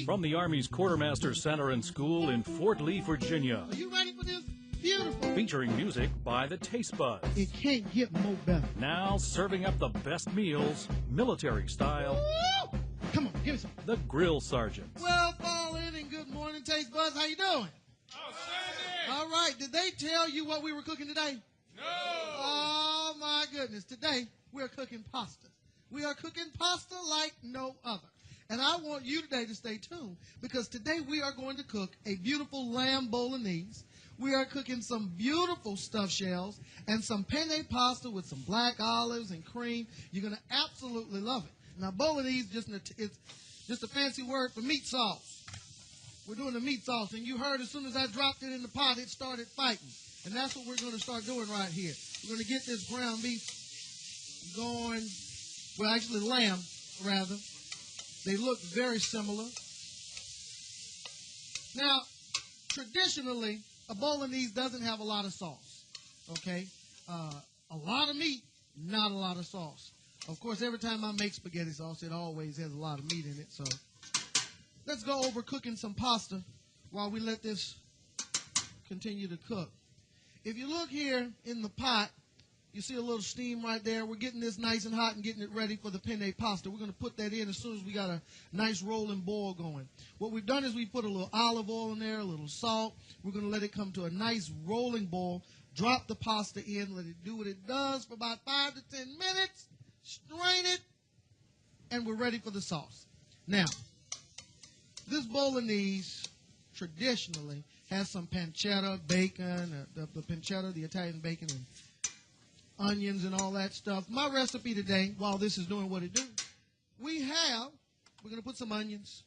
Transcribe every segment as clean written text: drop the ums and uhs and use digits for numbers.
From the Army's Quartermaster Center and School in Fort Lee, Virginia. Are you ready for this? Beautiful. Featuring music by the Taste Buds. It can't get more better. Now serving up the best meals, military style. Woo! Come on, give me some. The Grill Sergeants. Well, fall in and good morning, Taste Buds. How you doing? Outstanding. All right. Did they tell you what we were cooking today? No. Oh, my goodness. Today, we're cooking pasta. We are cooking pasta like no other. And I want you today to stay tuned because today we are going to cook a beautiful lamb bolognese. We are cooking some beautiful stuffed shells and some penne pasta with some black olives and cream. You're going to absolutely love it. Now, bolognese it's just a fancy word for meat sauce. We're doing the meat sauce, and you heard as soon as I dropped it in the pot, it started fighting. And that's what we're going to start doing right here. We're going to get this ground beef going, well, actually lamb, rather. They look very similar. Now, traditionally, a bolognese doesn't have a lot of sauce, okay? A lot of meat, not a lot of sauce. Of course, every time I make spaghetti sauce, it always has a lot of meat in it. So let's go over cooking some pasta while we let this continue to cook. If you look here in the pot, you see a little steam right there. We're getting this nice and hot and getting it ready for the penne pasta. We're going to put that in as soon as we got a nice rolling boil going. What we've done is we put a little olive oil in there, a little salt. We're going to let it come to a nice rolling boil. Drop the pasta in, let it do what it does for about 5 to 10 minutes. Strain it, and we're ready for the sauce. Now, this bolognese traditionally has some pancetta, bacon, the pancetta, the Italian bacon, and onions and all that stuff. My recipe today, while this is doing what it do, we're going to put some onions,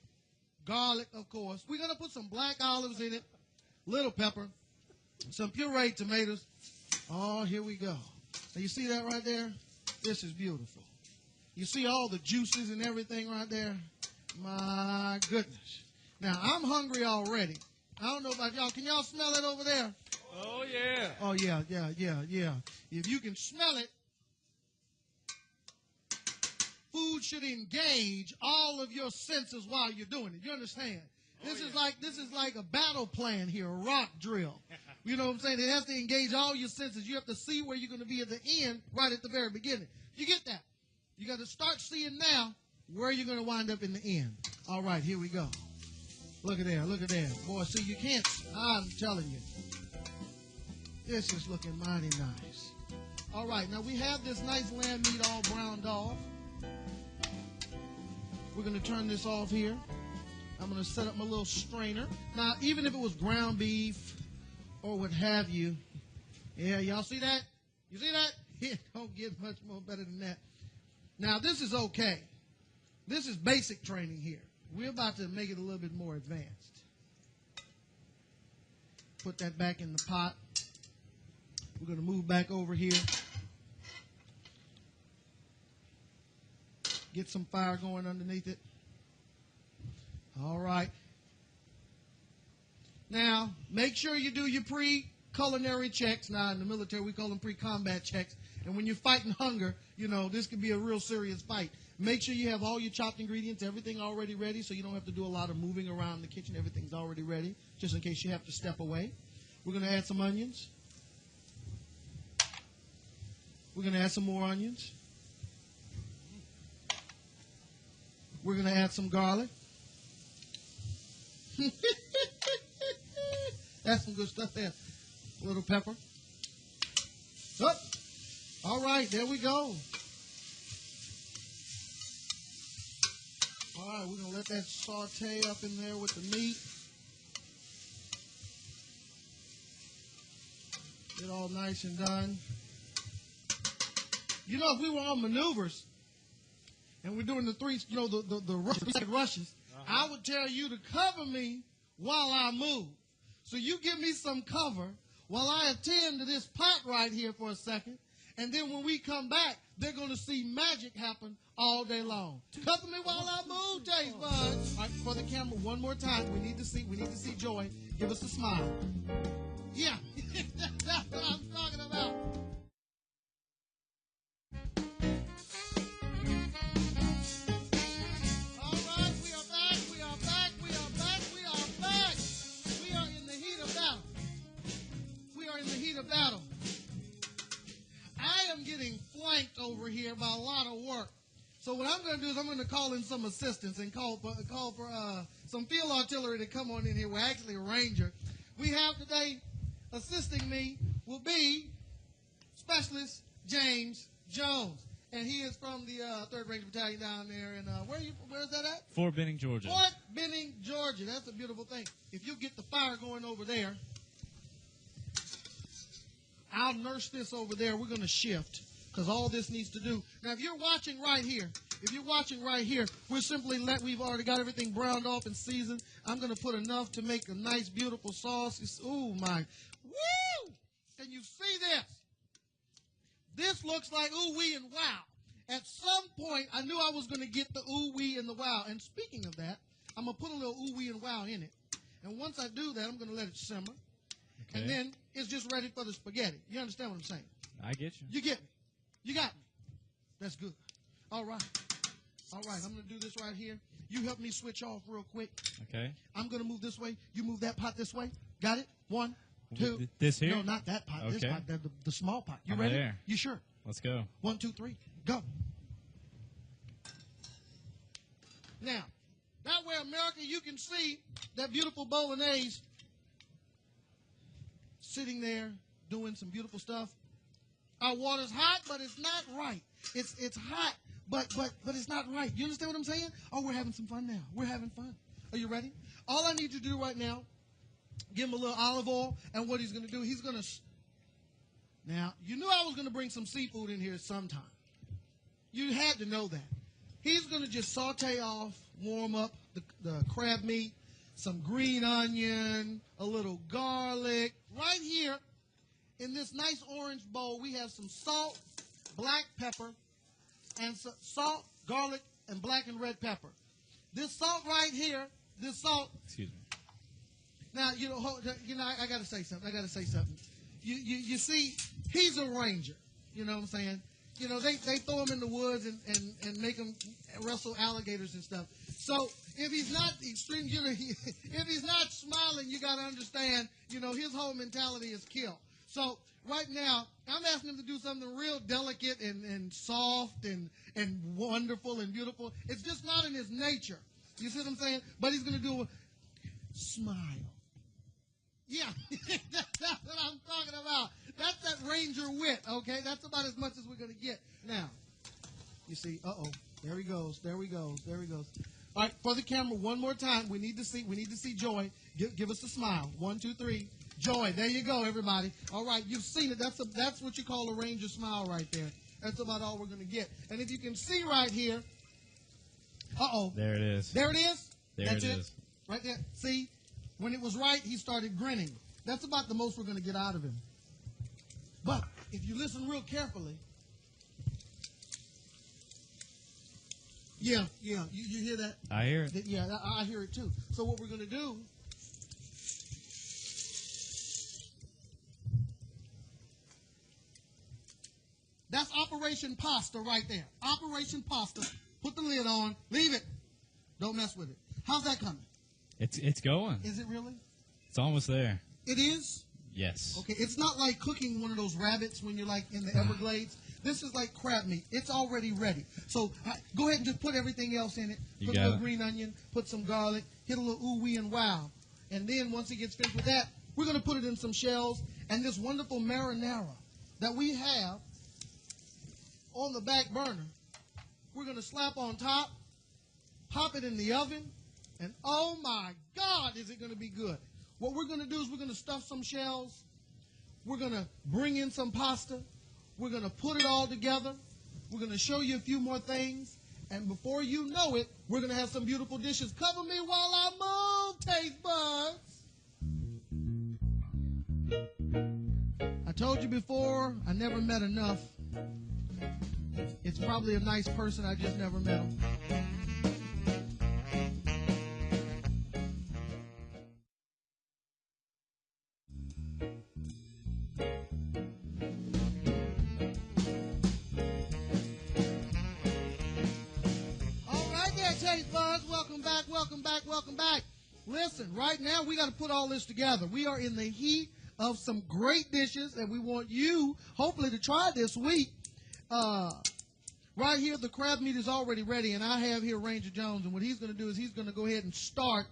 garlic, of course. We're going to put some black olives in it, little pepper, some pureed tomatoes. Oh, here we go. Now, you see that right there? This is beautiful. You see all the juices and everything right there? My goodness. Now, I'm hungry already. I don't know about y'all. Can y'all smell it over there? Oh, yeah. Oh, yeah. If you can smell it, food should engage all of your senses while you're doing it. You understand? This is like a battle plan here, a rock drill. You know what I'm saying? It has to engage all your senses. You have to see where you're going to be at the end, right at the very beginning. You get that? You got to start seeing now where you're going to wind up in the end. All right, here we go. Look at there, look at there. Boy, see, you can't, I'm telling you. This is looking mighty nice. All right, now we have this nice lamb meat all browned off. We're going to turn this off here. I'm going to set up my little strainer. Now, even if it was ground beef or what have you, yeah, y'all see that? You see that? It don't get much more better than that. Now, this is okay. This is basic training here. We're about to make it a little bit more advanced. Put that back in the pot. We're going to move back over here. Get some fire going underneath it. All right. Now, make sure you do your pre-culinary checks. Now, in the military, we call them pre-combat checks. And when you're fighting hunger, you know, this could be a real serious fight. Make sure you have all your chopped ingredients, everything already ready, so you don't have to do a lot of moving around the kitchen. Everything's already ready, just in case you have to step away. We're going to add some onions. We're going to add some more onions. We're going to add some garlic. That's some good stuff there. A little pepper. Oh, all right, there we go. All right, we're going to let that saute up in there with the meat. Get all nice and done. You know, if we were on maneuvers and we're doing the rushes, I would tell you to cover me while I move. So you give me some cover while I attend to this pot right here for a second. And then when we come back, they're going to see magic happen all day long. Cover me while I move, Taste Buds. All right, for the camera, one more time. We need to see Joy. Give us a smile. Yeah, that's what I'm talking about. All right, we are back. So what I'm going to do is I'm going to call in some assistants and call for some field artillery to come on in here. We're actually a ranger. We have today assisting me will be Specialist James Jones. And he is from the 3rd Ranger Battalion down there. And where's that at? Fort Benning, Georgia. Fort Benning, Georgia. That's a beautiful thing. If you get the fire going over there, I'll nurse this over there. We're going to shift because all this needs to do. Now, if you're watching right here, we've already got everything browned off and seasoned. I'm going to put enough to make a nice, beautiful sauce. Oh, my. Woo! Can you see this? This looks like ooh, wee, and wow. At some point, I knew I was going to get the ooh, wee, and the wow. And speaking of that, I'm going to put a little ooh, wee, and wow in it. And once I do that, I'm going to let it simmer. Okay. And then it's just ready for the spaghetti. You understand what I'm saying? I get you. You get me. You got me. That's good. All right. I'm going to do this right here. You help me switch off real quick. Okay. I'm going to move this way. You move that pot this way. Got it? 1, 2. This here? No, not that pot. Okay. This pot, the small pot. You ready? There. You sure? Let's go. 1, 2, 3. Go. Now, that way, America, you can see that beautiful bolognese sitting there doing some beautiful stuff. Our water's hot, but it's not right. It's hot, but it's not right. You understand what I'm saying? Oh, we're having some fun now. We're having fun. Are you ready? All I need you to do right now, give him a little olive oil, and what he's going to do, he's going to... Now, you knew I was going to bring some seafood in here sometime. You had to know that. He's going to just saute off, warm up the crab meat, some green onion, a little garlic. Right here, in this nice orange bowl, we have some salt, black pepper, and salt, garlic, and black and red pepper. This salt right here, Excuse me. Now, I got to say something. You see, he's a ranger. You know what I'm saying? You know, they throw him in the woods and make him wrestle alligators and stuff. So if he's not extreme, if he's not smiling, you got to understand, his whole mentality is kill. So right now, I'm asking him to do something real delicate and soft and wonderful and beautiful. It's just not in his nature. You see what I'm saying? But he's going to do a smile. Yeah, that's what I'm talking about. That's that ranger wit, okay? That's about as much as we're going to get. Now, you see, there he goes. All right, for the camera, one more time. We need to see Joy. Give us a smile. 1, 2, 3. Joy, there you go, everybody. All right, you've seen it. That's what you call a ranger smile right there. That's about all we're going to get. And if you can see right here, there it is. There it is? That's it. Right there. See? When it was right, he started grinning. That's about the most we're going to get out of him. But if you listen real carefully, you hear that? I hear it. Yeah, I hear it too. So what we're going to do, that's Operation Pasta right there. Operation Pasta. Put the lid on. Leave it. Don't mess with it. How's that coming? It's going. Is it really? It's almost there. It is? Yes. Okay, it's not like cooking one of those rabbits when you're like in the Everglades. This is like crab meat. It's already ready. So go ahead and just put everything else in it. Put a little green onion, put some garlic, hit a little ooh, wee, and wow. And then once he gets finished with that, we're going to put it in some shells. And this wonderful marinara that we have on the back burner, we're going to slap on top, pop it in the oven, and oh my God, is it going to be good. What we're going to do is we're going to stuff some shells. We're going to bring in some pasta. We're going to put it all together. We're going to show you a few more things. And before you know it, we're going to have some beautiful dishes. Cover me while I move, taste buds. I told you before, I never met enough. It's probably a nice person, I just never met him. Welcome back. Listen, right now we got to put all this together. We are in the heat of some great dishes, and we want you, hopefully, to try this week. Right here, the crab meat is already ready, and I have here Ranger Jones, and what he's going to do is he's going to go ahead and start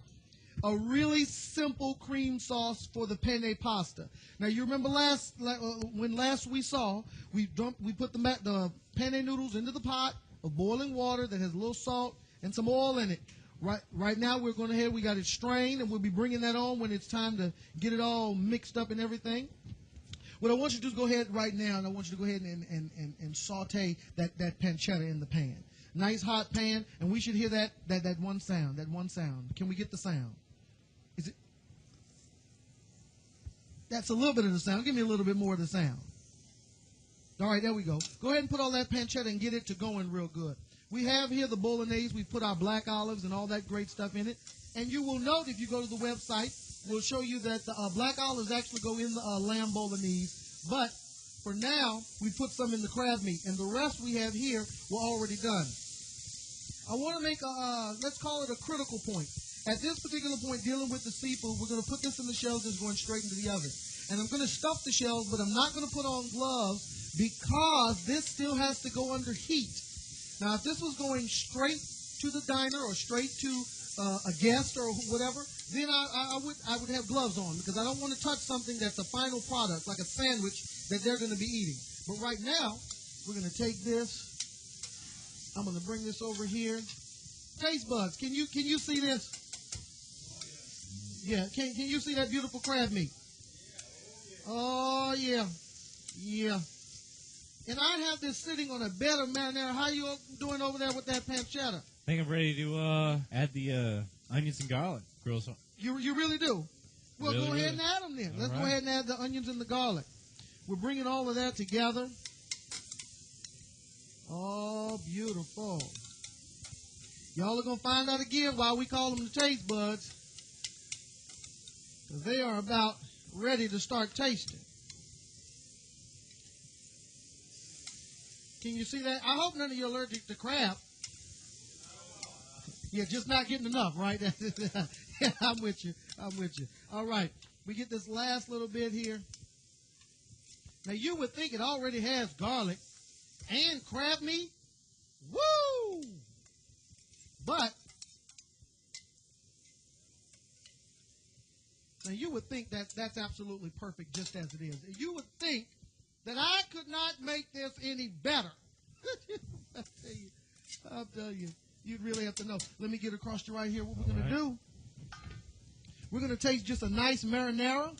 a really simple cream sauce for the penne pasta. Now, you remember when last we saw, we put the penne noodles into the pot of boiling water that has a little salt and some oil in it. Right now, we're going ahead, we got it strained, and we'll be bringing that on when it's time to get it all mixed up and everything. What I want you to do is go ahead right now, and I want you to go ahead and saute that pancetta in the pan. Nice hot pan, and we should hear that one sound, Can we get the sound? Is it? That's a little bit of the sound. Give me a little bit more of the sound. All right, there we go. Go ahead and put all that pancetta and get it to going real good. We have here the bolognese. We put our black olives and all that great stuff in it. And you will note if you go to the website, we'll show you that the black olives actually go in the lamb bolognese. But for now, we put some in the crab meat. And the rest we have here were already done. I want to make let's call it a critical point. At this particular point, dealing with the seafood, we're going to put this in the shells that's going straight into the oven. And I'm going to stuff the shells, but I'm not going to put on gloves because this still has to go under heat. Now, if this was going straight to the diner or straight to a guest or whatever, then I would have gloves on because I don't want to touch something that's a final product, like a sandwich that they're going to be eating. But right now, we're going to take this. I'm going to bring this over here. Taste buds, can you see this? Yeah, can you see that beautiful crab meat? Oh, yeah. Yeah. And I have this sitting on a bed of marinara. How you doing over there with that pancetta? I think I'm ready to add the onions and garlic. You really do? Well, really, go ahead and add them then. Let's go ahead and add the onions and the garlic. We're bringing all of that together. Oh, beautiful. Y'all are going to find out again why we call them the taste buds. Because they are about ready to start tasting. Can you see that? I hope none of you are allergic to crab. Yeah, just not getting enough, right? Yeah, I'm with you. All right. We get this last little bit here. Now, you would think it already has garlic and crab meat. Woo! But now you would think that that's absolutely perfect just as it is. You would think that I could not make this any better. I'll tell you, you'd really have to know. Let me get across to right here. What we're going to do, we're going to taste just a nice marinara.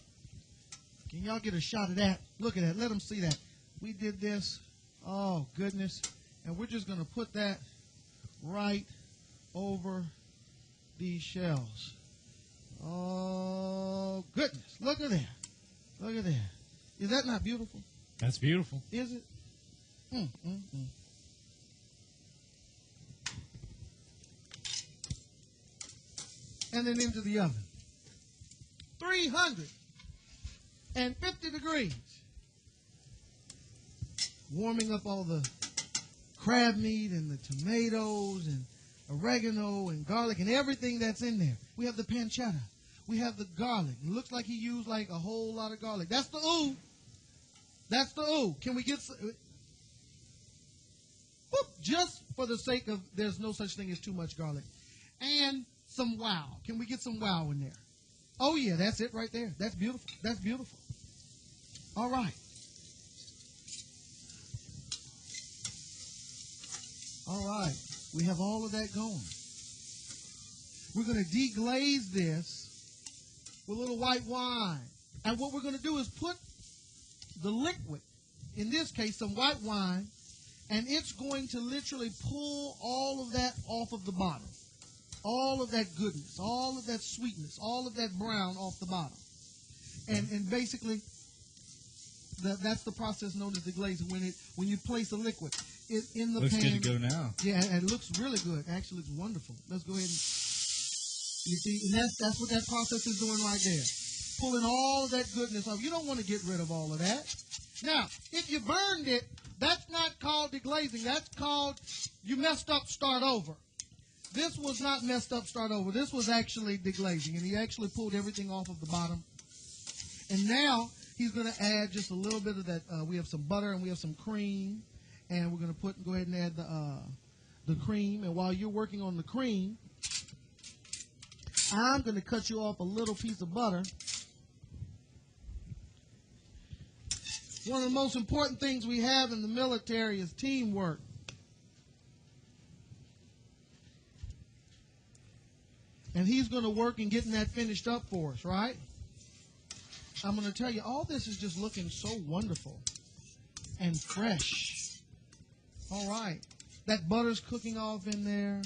Can y'all get a shot of that? Look at that. Let them see that. We did this. Oh, goodness. And we're just going to put that right over these shells. Oh, goodness. Look at that. Look at that. Is that not beautiful? That's beautiful. Is it? And then into the oven. 350 degrees. Warming up all the crab meat and the tomatoes and oregano and garlic and everything that's in there. We have the pancetta. We have the garlic. It looks like he used like a whole lot of garlic. That's the ooh. That's the ooh. Can we get some? Whoop, just for the sake of there's no such thing as too much garlic. And some wow. Can we get some wow in there? Oh, yeah, that's it right there. That's beautiful. That's beautiful. All right. All right. We have all of that going. We're going to deglaze this with a little white wine. And what we're going to do is put the liquid, in this case, some white wine, and it's going to literally pull all of that off of the bottom. All of that goodness, all of that sweetness, all of that brown off the bottom. And basically, that's the process known as deglazing. When you place a liquid in the looks pan. Looks good to go now. Yeah, it looks really good. Actually, it's wonderful. Let's go ahead and, you see, and that's what that process is doing right there. Pulling all of that goodness off. You don't want to get rid of all of that. Now, if you burned it, that's not called deglazing. That's called you messed up, start over. This was not messed up, start over. This was actually deglazing, and he actually pulled everything off of the bottom. And now he's going to add just a little bit of that. We have some butter and we have some cream, And we're going to go ahead and add the cream. And while you're working on the cream, I'm going to cut you off a little piece of butter. One of the most important things we have in the military is teamwork. And he's going to work in getting that finished up for us, right? I'm going to tell you, all this is just looking so wonderful and fresh. All right. That butter's cooking off in there.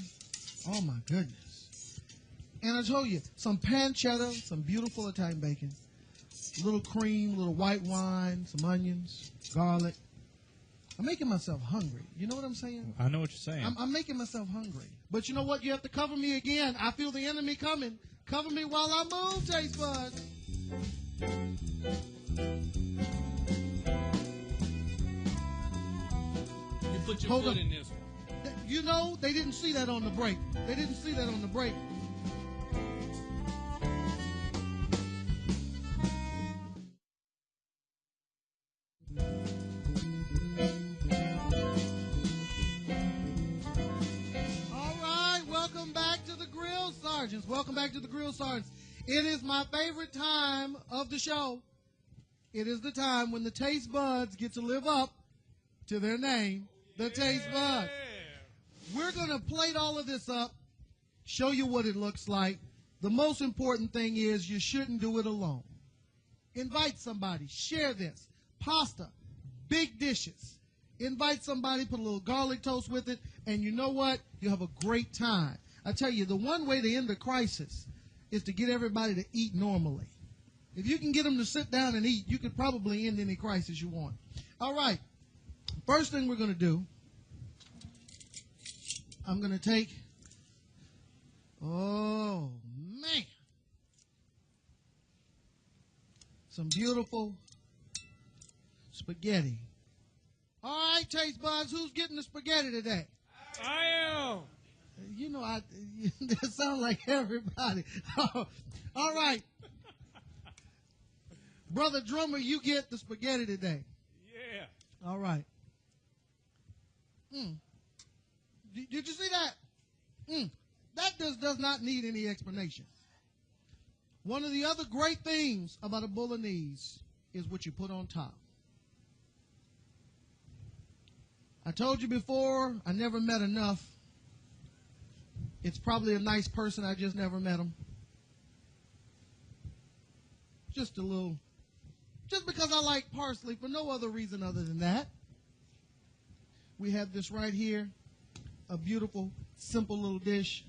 Oh, my goodness. And I told you, some pancetta, some beautiful Italian bacon, a little cream, a little white wine, some onions, garlic. I'm making myself hungry. You know what I'm saying? I know what you're saying. I'm making myself hungry. But you know what? You have to cover me again. I feel the enemy coming. Cover me while I move, taste buds. You put your Hold foot on. in this one. You know, they didn't see that on the break. They didn't see that on the break. All right, welcome back to the Grill Sergeants. Welcome back to the Grill Sergeants. It is my favorite time of the show. It is the time when the taste buds get to live up to their name, the taste buds. We're going to plate all of this up, show you what it looks like. The most important thing is you shouldn't do it alone. Invite somebody. Share this. Pasta. Big dishes. Invite somebody. Put a little garlic toast with it. And you know what? You'll have a great time. I tell you, the one way to end a crisis is to get everybody to eat normally. If you can get them to sit down and eat, you could probably end any crisis you want. All right. First thing we're going to do, I'm going to take, oh, man, some beautiful spaghetti. All right, taste buds, who's getting the spaghetti today? I am. You know, that sounds like everybody. All right. Brother Drummer, you get the spaghetti today. Yeah. All right. Did you see that? That does not need any explanation. One of the other great things about a bolognese is what you put on top. I told you before, I never met enough. It's probably a nice person, I just never met him. Just a little, just because I like parsley for no other reason other than that. We have this right here, a beautiful, simple little dish.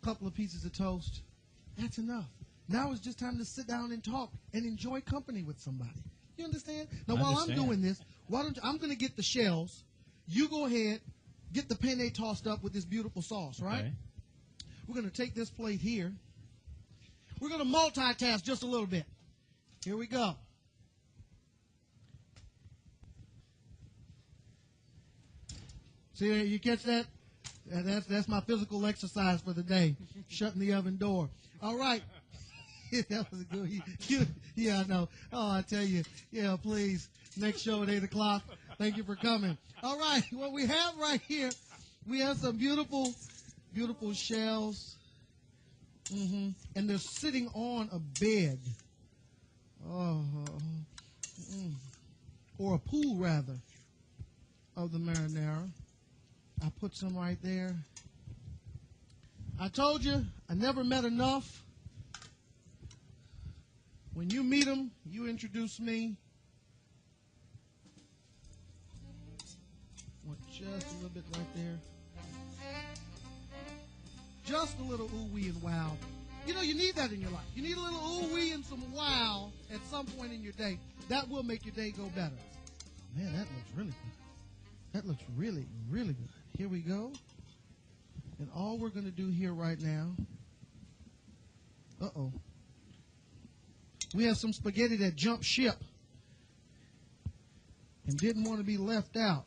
Couple of pieces of toast. That's enough. Now it's just time to sit down and talk and enjoy company with somebody. You understand? Now, while I'm doing this, I'm going to get the shells. You go ahead, get the penne tossed up with this beautiful sauce, right? Okay. We're going to take this plate here. We're going to multitask just a little bit. Here we go. See, you catch that? That's my physical exercise for the day, shutting the oven door. All right. That was good. Yeah, I know. Oh, I tell you. Yeah, please. Next show at 8 o'clock. Thank you for coming. All right. What we have right here, we have some beautiful, beautiful shells. And they're sitting on a bed. Or a pool, rather, of the marinara. I put some right there. I told you, I never met enough. When you meet them, you introduce me. Want just a little bit right there. Just a little ooh-wee and wow. You know, you need that in your life. You need a little ooh-wee and some wow at some point in your day. That will make your day go better. Man, that looks really good. That looks really, really good. Here we go. And all we're going to do here right now, we have some spaghetti that jumped ship and didn't want to be left out.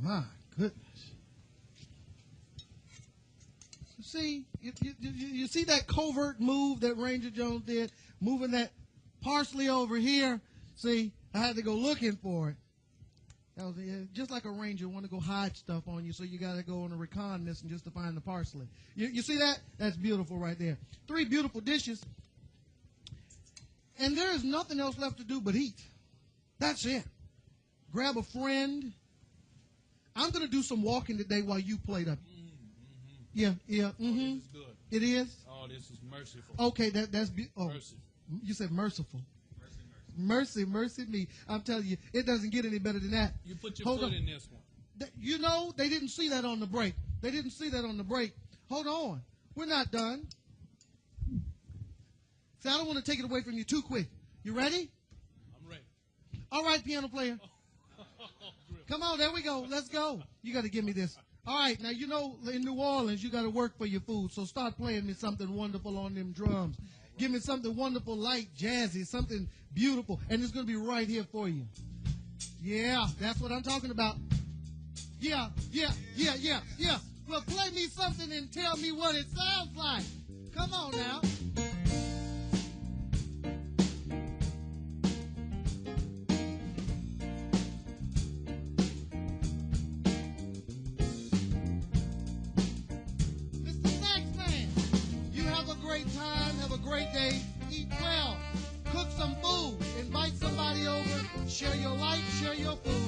My goodness. Let's see, you see that covert move that Ranger Jones did, moving that parsley over here. See, I had to go looking for it. That was just like a ranger want to go hide stuff on you, so you got to go on a recon mission just to find the parsley. You see that? That's beautiful right there. 3 beautiful dishes. And there is nothing else left to do but eat. That's it. Grab a friend. I'm going to do some walking today while you plate up. Yeah. Oh, this is good. It is? Oh, this is merciful. Okay, that's Mercy. You said merciful. Mercy me. I'm telling you, it doesn't get any better than that. You put your foot in this one. You know, they didn't see that on the break. Hold on. We're not done. See, I don't want to take it away from you too quick. You ready? I'm ready. All right, piano player. Come on, there we go. Let's go. You got to give me this. All right, now, you know, in New Orleans, you got to work for your food, so start playing me something wonderful on them drums. Give me something wonderful, light, jazzy, something beautiful, and it's going to be right here for you. Yeah, that's what I'm talking about. Yeah. Well, play me something and tell me what it sounds like. Come on now. Mr. Sax Man, you have a great time, have a great day, eat well, cook some food, invite somebody over, share your life, share your food.